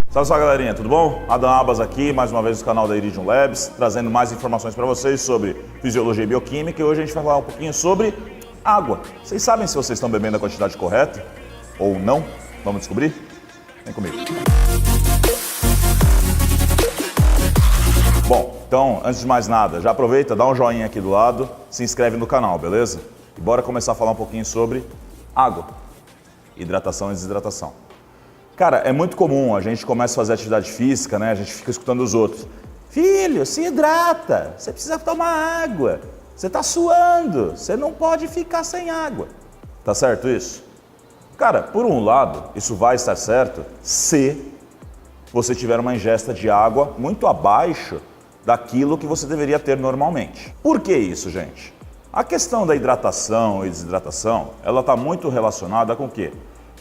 Salve, salve, galerinha, tudo bom? Adam Abas aqui, mais uma vez no canal da Iridium Labs, trazendo mais informações para vocês sobre fisiologia e bioquímica, e hoje a gente vai falar um pouquinho sobre água. Vocês sabem se vocês estão bebendo a quantidade correta ou não? Vamos descobrir? Vem comigo. Bom, então, antes de mais nada, já aproveita, dá um joinha aqui do lado, se inscreve no canal, beleza? E bora começar a falar um pouquinho sobre água, hidratação e desidratação. Cara, é muito comum, a gente começa a fazer atividade física, né? A gente fica escutando os outros. Filho, se hidrata, você precisa tomar água, você tá suando, você não pode ficar sem água. Tá certo isso? Cara, por um lado, isso vai estar certo se você tiver uma ingesta de água muito abaixo daquilo que você deveria ter normalmente. Por que isso, gente? A questão da hidratação e desidratação, ela está muito relacionada com o quê?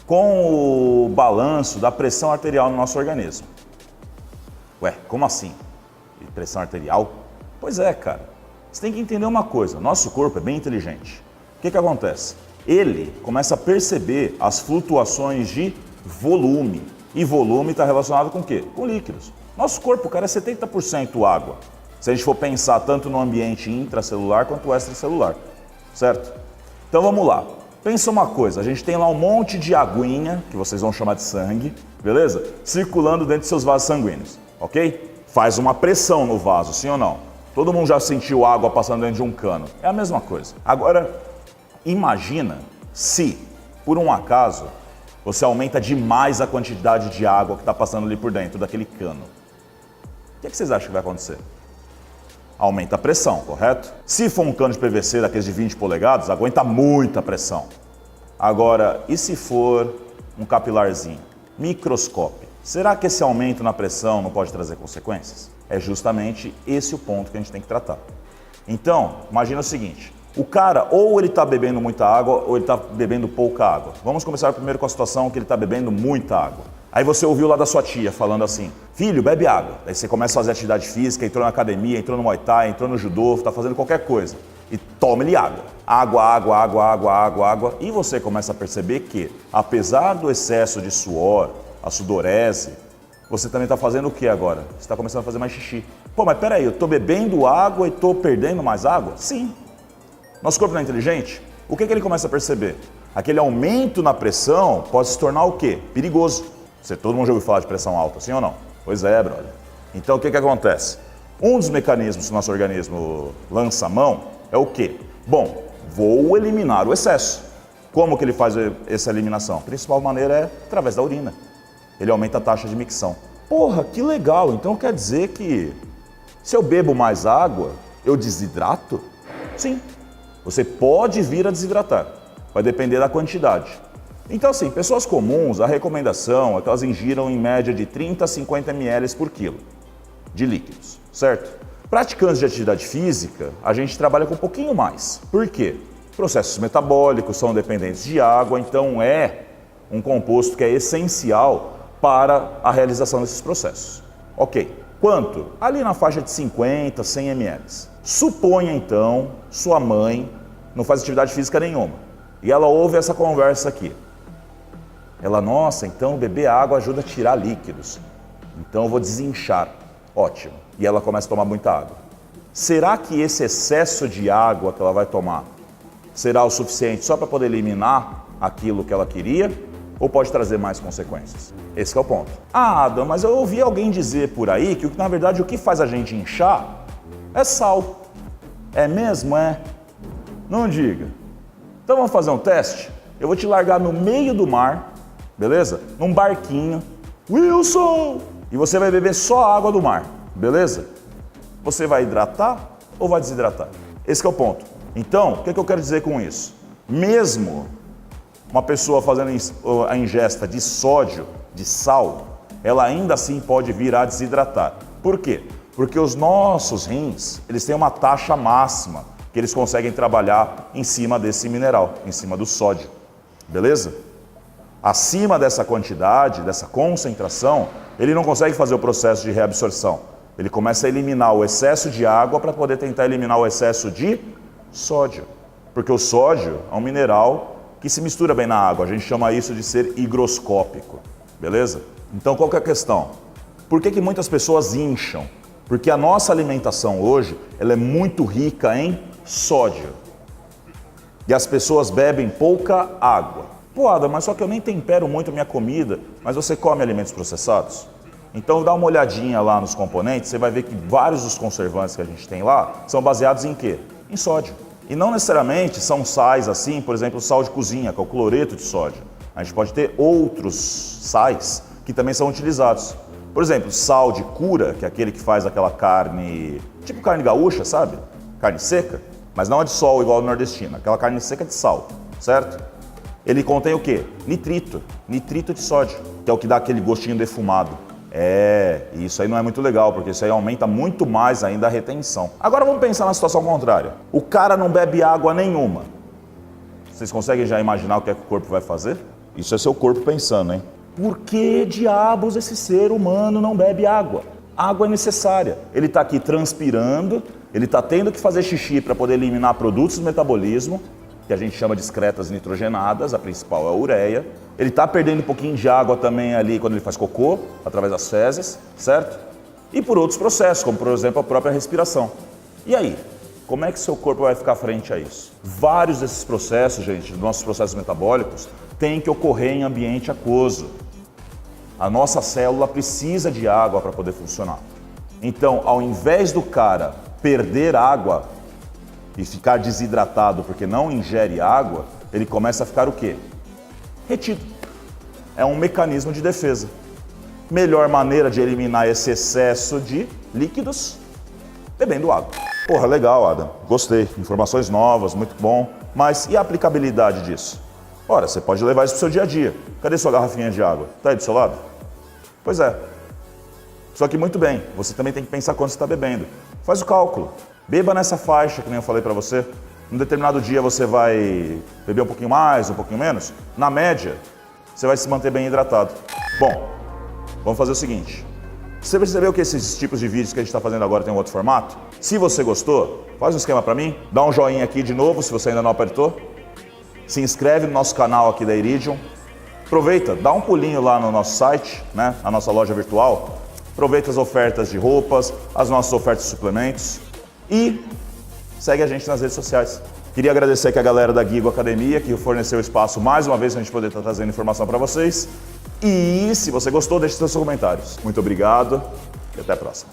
Com o balanço da pressão arterial no nosso organismo. Ué, como assim? Pressão arterial? Pois é, cara. Você tem que entender uma coisa, nosso corpo é bem inteligente. O que acontece? Ele começa a perceber as flutuações de volume. E volume está relacionado com o quê? Com líquidos. Nosso corpo, cara, é 70% água. Se a gente for pensar tanto no ambiente intracelular quanto extracelular, certo? Então vamos lá. Pensa uma coisa, a gente tem lá um monte de aguinha, que vocês vão chamar de sangue, beleza? Circulando dentro de seus vasos sanguíneos, ok? Faz uma pressão no vaso, sim ou não? Todo mundo já sentiu água passando dentro de um cano. É a mesma coisa. Agora, imagina se, por um acaso, você aumenta demais a quantidade de água que está passando ali por dentro daquele cano. O que vocês acham que vai acontecer? Aumenta a pressão, correto? Se for um cano de PVC daqueles de 20 polegadas, aguenta muita pressão. Agora, e se for um capilarzinho, microscópio? Será que esse aumento na pressão não pode trazer consequências? É justamente esse o ponto que a gente tem que tratar. Então, imagina o seguinte, o cara ou ele está bebendo muita água ou ele está bebendo pouca água. Vamos começar primeiro com a situação que ele está bebendo muita água. Aí você ouviu lá da sua tia falando assim, filho, bebe água. Aí você começa a fazer atividade física, entrou na academia, entrou no Muay Thai, entrou no judô, está fazendo qualquer coisa. E tome-lhe água. Água, água, água, água, água, água. E você começa a perceber que, apesar do excesso de suor, a sudorese, você também está fazendo o que agora? Você está começando a fazer mais xixi. Pô, mas peraí, eu estou bebendo água e estou perdendo mais água? Sim. Nosso corpo não é inteligente? O que ele começa a perceber? Aquele aumento na pressão pode se tornar o quê? Perigoso. Todo mundo já ouviu falar de pressão alta, sim ou não? Pois é, brother. Então o que acontece? Um dos mecanismos que o nosso organismo lança a mão é o quê? Bom, vou eliminar o excesso. Como que ele faz essa eliminação? A principal maneira é através da urina. Ele aumenta a taxa de micção. Porra, que legal! Então quer dizer que se eu bebo mais água, eu desidrato? Sim. Você pode vir a desidratar. Vai depender da quantidade. Então assim, pessoas comuns, a recomendação é que elas ingiram em média de 30 a 50 ml por quilo de líquidos, certo? Praticantes de atividade física, a gente trabalha com um pouquinho mais. Por quê? Processos metabólicos são dependentes de água, então é um composto que é essencial para a realização desses processos. Ok, quanto? Ali na faixa de 50, 100 ml. Suponha então, sua mãe não faz atividade física nenhuma e ela ouve essa conversa aqui. Ela, nossa, então beber água ajuda a tirar líquidos. Então eu vou desinchar. Ótimo. E ela começa a tomar muita água. Será que esse excesso de água que ela vai tomar será o suficiente só para poder eliminar aquilo que ela queria? Ou pode trazer mais consequências? Esse é o ponto. Ah, Adam, mas eu ouvi alguém dizer por aí que na verdade o que faz a gente inchar é sal. É mesmo? É? Não diga. Então vamos fazer um teste? Eu vou te largar no meio do mar, beleza? Num barquinho. Wilson! E você vai beber só a água do mar, beleza? Você vai hidratar ou vai desidratar? Esse é o ponto. Então, o que eu quero dizer com isso? Mesmo uma pessoa fazendo a ingesta de sódio, de sal, ela ainda assim pode vir a desidratar. Por quê? Porque os nossos rins, eles têm uma taxa máxima que eles conseguem trabalhar em cima desse mineral, em cima do sódio, beleza? Acima dessa quantidade, dessa concentração, ele não consegue fazer o processo de reabsorção. Ele começa a eliminar o excesso de água para poder tentar eliminar o excesso de sódio. Porque o sódio é um mineral que se mistura bem na água. A gente chama isso de ser higroscópico. beleza? Então qual que é a questão? Por que muitas pessoas incham? Porque a nossa alimentação hoje, ela é muito rica em sódio. E as pessoas bebem pouca água. Pô, Adam, mas só que eu nem tempero muito minha comida, mas você come alimentos processados? Então dá uma olhadinha lá nos componentes, você vai ver que vários dos conservantes que a gente tem lá são baseados em quê? Em sódio. E não necessariamente são sais assim, por exemplo, o sal de cozinha, que é o cloreto de sódio. A gente pode ter outros sais que também são utilizados. Por exemplo, sal de cura, que é aquele que faz aquela carne, tipo carne gaúcha, sabe? Carne seca, mas não é de sol igual a nordestina, aquela carne seca de sal, certo? Ele contém o quê? Nitrito, nitrito de sódio, que é o que dá aquele gostinho defumado. Isso aí não é muito legal, porque isso aí aumenta muito mais ainda a retenção. Agora vamos pensar na situação contrária. O cara não bebe água nenhuma. Vocês conseguem já imaginar o que é que o corpo vai fazer? Isso é seu corpo pensando, hein? Por que diabos esse ser humano não bebe água? Água é necessária. Ele está aqui transpirando, ele está tendo que fazer xixi para poder eliminar produtos do metabolismo, que a gente chama de excretas nitrogenadas, a principal é a ureia. Ele está perdendo um pouquinho de água também ali quando ele faz cocô, através das fezes, certo? E por outros processos, como por exemplo a própria respiração. E aí? Como é que seu corpo vai ficar frente a isso? Vários desses processos, gente, dos nossos processos metabólicos, têm que ocorrer em ambiente aquoso. A nossa célula precisa de água para poder funcionar. Então, ao invés do cara perder água e ficar desidratado porque não ingere água, ele começa a ficar o quê? Retido. É um mecanismo de defesa. Melhor maneira de eliminar esse excesso de líquidos? Bebendo água. Porra, legal, Adam. Gostei. Informações novas, muito bom. Mas e a aplicabilidade disso? Ora, você pode levar isso para o seu dia a dia. Cadê sua garrafinha de água? Tá aí do seu lado? Pois é. Só que muito bem, você também tem que pensar quanto você está bebendo. Faz o cálculo. Beba nessa faixa, que nem eu falei para você. Num determinado dia você vai beber um pouquinho mais, um pouquinho menos. Na média, você vai se manter bem hidratado. Bom, vamos fazer o seguinte. Você percebeu que esses tipos de vídeos que a gente está fazendo agora tem um outro formato? Se você gostou, faz um esquema para mim. Dá um joinha aqui de novo, se você ainda não apertou. Se inscreve no nosso canal aqui da Iridium. Aproveita, dá um pulinho lá no nosso site, né, na nossa loja virtual. Aproveita as ofertas de roupas, as nossas ofertas de suplementos e segue a gente nas redes sociais. Queria agradecer aqui a galera da Gigo Academia que forneceu o espaço mais uma vez para a gente poder estar trazendo informação para vocês. E se você gostou, deixe seus comentários. Muito obrigado e até a próxima.